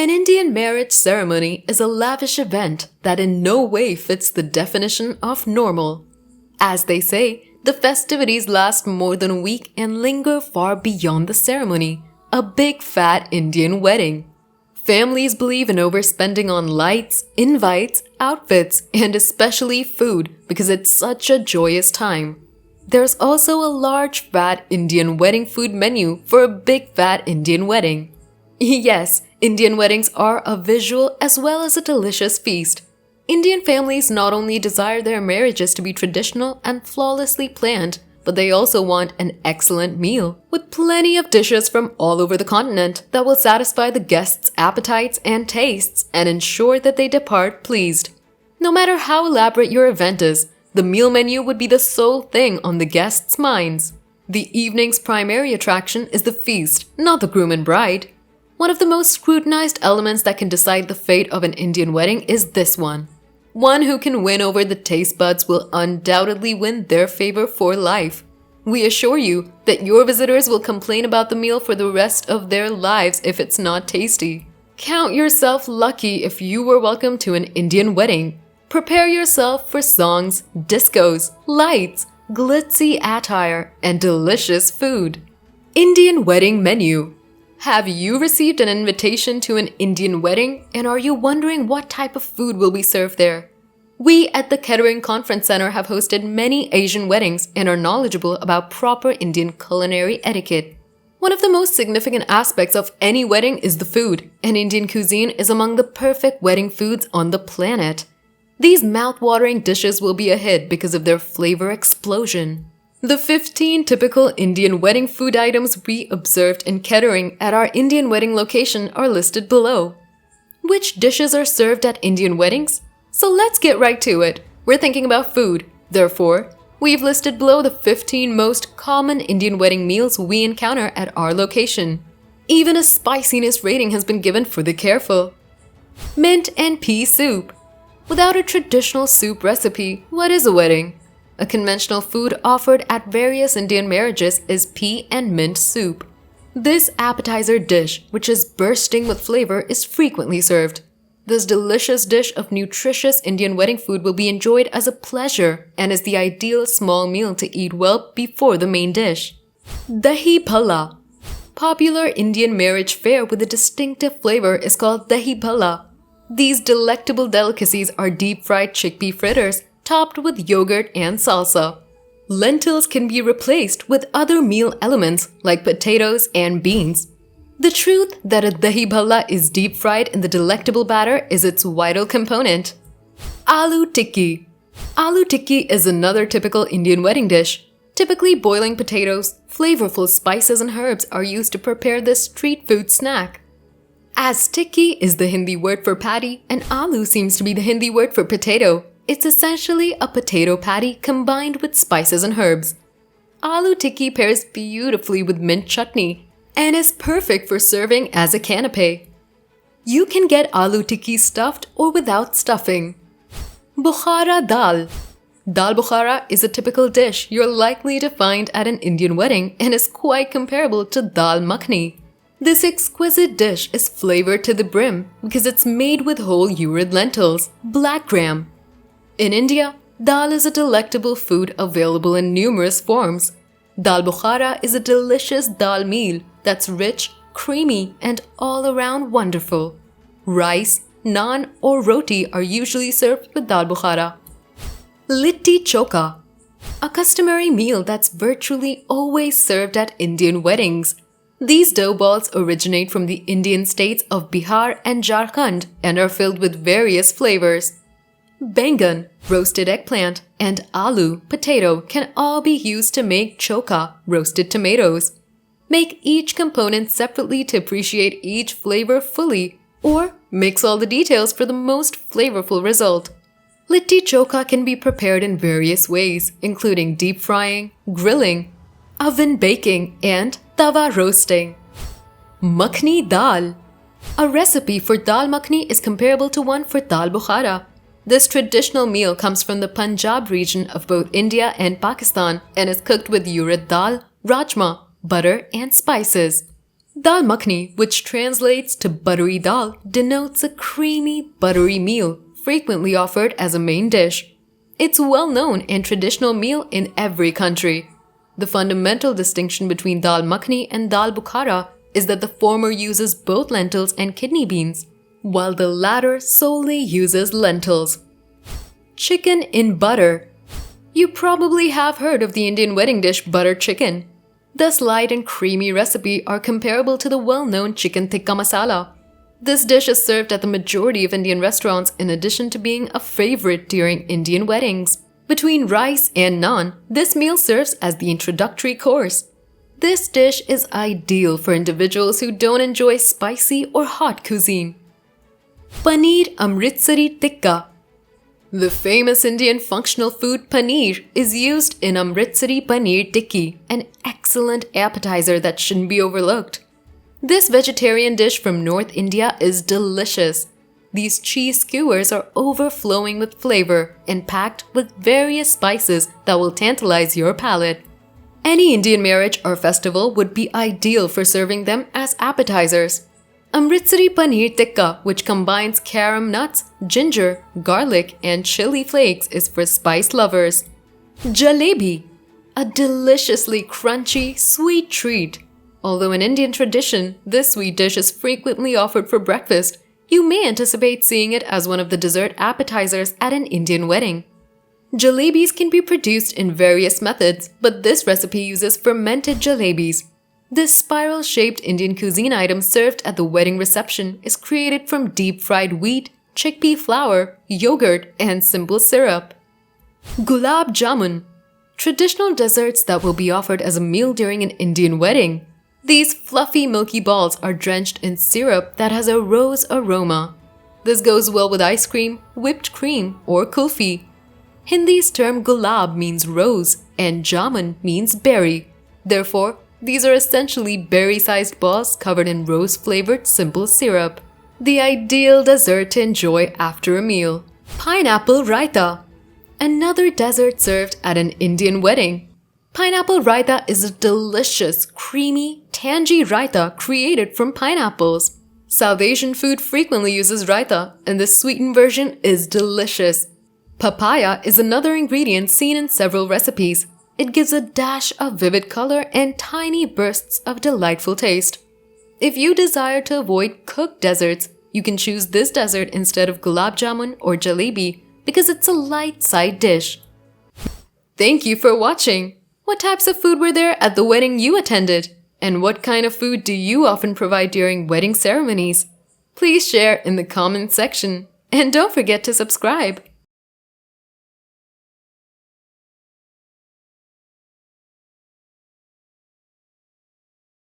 An Indian marriage ceremony is a lavish event that in no way fits the definition of normal. As they say, the festivities last more than a week and linger far beyond the ceremony. A big fat Indian wedding. Families believe in overspending on lights, invites, outfits, and especially food because it's such a joyous time. There's also a large fat Indian wedding food menu for a big fat Indian wedding. Yes, Indian weddings are a visual as well as a delicious feast. Indian families not only desire their marriages to be traditional and flawlessly planned, but they also want an excellent meal with plenty of dishes from all over the continent that will satisfy the guests' appetites and tastes and ensure that they depart pleased. No matter how elaborate your event is, the meal menu would be the sole thing on the guests' minds. The evening's primary attraction is the feast, not the groom and bride. One of the most scrutinized elements that can decide the fate of an Indian wedding is this one. One who can win over the taste buds will undoubtedly win their favor for life. We assure you that your visitors will complain about the meal for the rest of their lives if it's not tasty. Count yourself lucky if you were welcome to an Indian wedding. Prepare yourself for songs, discos, lights, glitzy attire, and delicious food. Indian wedding menu. Have you received an invitation to an Indian wedding and are you wondering what type of food will be served there? We at the Kettering Conference Center have hosted many Asian weddings and are knowledgeable about proper Indian culinary etiquette. One of the most significant aspects of any wedding is the food, and Indian cuisine is among the perfect wedding foods on the planet. These mouth-watering dishes will be a hit because of their flavor explosion. The 15 typical Indian wedding food items we observed in Kettering at our Indian wedding location are listed below. Which dishes are served at Indian weddings? So let's get right to it. We're thinking about food. Therefore, we've listed below the 15 most common Indian wedding meals we encounter at our location. Even a spiciness rating has been given for the careful. Mint and pea soup. Without a traditional soup recipe, what is a wedding? A conventional food offered at various Indian marriages is pea and mint soup. This appetizer dish, which is bursting with flavor, is frequently served. This delicious dish of nutritious Indian wedding food will be enjoyed as a pleasure and is the ideal small meal to eat well before the main dish. Dahi bhalla. Popular Indian marriage fare with a distinctive flavor is called dahi bhalla. These delectable delicacies are deep-fried chickpea fritters topped with yogurt and salsa. Lentils can be replaced with other meal elements like potatoes and beans. The truth that a dahi bhalla is deep-fried in the delectable batter is its vital component. Aloo tikki. Aloo tikki is another typical Indian wedding dish. Typically, boiling potatoes, flavorful spices and herbs are used to prepare this street food snack. As tikki is the Hindi word for patty and aloo seems to be the Hindi word for potato, it's essentially a potato patty combined with spices and herbs. Aloo tikki pairs beautifully with mint chutney and is perfect for serving as a canapé. You can get aloo tikki stuffed or without stuffing. Bukhara dal. Dal bukhara is a typical dish you're likely to find at an Indian wedding and is quite comparable to dal makhani. This exquisite dish is flavored to the brim because it's made with whole urid lentils, black gram. In India, dal is a delectable food available in numerous forms. Dal bukhara is a delicious dal meal that's rich, creamy, and all around wonderful. Rice, naan, or roti are usually served with dal bukhara. Litti chokha. A customary meal that's virtually always served at Indian weddings. These dough balls originate from the Indian states of Bihar and Jharkhand and are filled with various flavors. Bengan, roasted eggplant, and aloo, potato, can all be used to make chokha, roasted tomatoes. Make each component separately to appreciate each flavor fully, or mix all the details for the most flavorful result. Litti chokha can be prepared in various ways, including deep frying, grilling, oven baking, and tawa roasting. Makhni dal. A recipe for dal makhni is comparable to one for dal bukhara. This traditional meal comes from the Punjab region of both India and Pakistan and is cooked with urid dal, rajma, butter, and spices. Dal makhani, which translates to buttery dal, denotes a creamy, buttery meal, frequently offered as a main dish. It's a well-known and traditional meal in every country. The fundamental distinction between dal makhani and dal bukhara is that the former uses both lentils and kidney beans, while the latter solely uses lentils. Chicken in butter. You probably have heard of the Indian wedding dish butter chicken. This light and creamy recipe are comparable to the well-known chicken tikka masala. This dish is served at the majority of Indian restaurants in addition to being a favorite during Indian weddings. Between rice and naan, this meal serves as the introductory course. This dish is ideal for individuals who don't enjoy spicy or hot cuisine. Paneer Amritsari Tikka. The famous Indian functional food paneer is used in Amritsari Paneer Tikki, an excellent appetizer that shouldn't be overlooked. This vegetarian dish from North India is delicious. These cheese skewers are overflowing with flavor and packed with various spices that will tantalize your palate. Any Indian marriage or festival would be ideal for serving them as appetizers. Amritsari Paneer Tikka, which combines carom nuts, ginger, garlic, and chili flakes, is for spice lovers. Jalebi, a deliciously crunchy, sweet treat. Although in Indian tradition, this sweet dish is frequently offered for breakfast, you may anticipate seeing it as one of the dessert appetizers at an Indian wedding. Jalebis can be produced in various methods, but this recipe uses fermented jalebis. This spiral-shaped Indian cuisine item served at the wedding reception is created from deep-fried wheat, chickpea flour, yogurt, and simple syrup. Gulab Jamun, traditional desserts that will be offered as a meal during an Indian wedding. These fluffy milky balls are drenched in syrup that has a rose aroma. This goes well with ice cream, whipped cream, or kulfi. Hindi's term gulab means rose and jamun means berry. Therefore, these are essentially berry-sized balls covered in rose-flavored simple syrup. The ideal dessert to enjoy after a meal. Pineapple Raita, another dessert served at an Indian wedding. Pineapple raita is a delicious, creamy, tangy raita created from pineapples. South Asian food frequently uses raita, and the sweetened version is delicious. Papaya is another ingredient seen in several recipes. It gives a dash of vivid color and tiny bursts of delightful taste. If you desire to avoid cooked desserts, you can choose this dessert instead of gulab jamun or jalebi because it's a light side dish. Thank you for watching! What types of food were there at the wedding you attended? And what kind of food do you often provide during wedding ceremonies? Please share in the comments section. And don't forget to subscribe.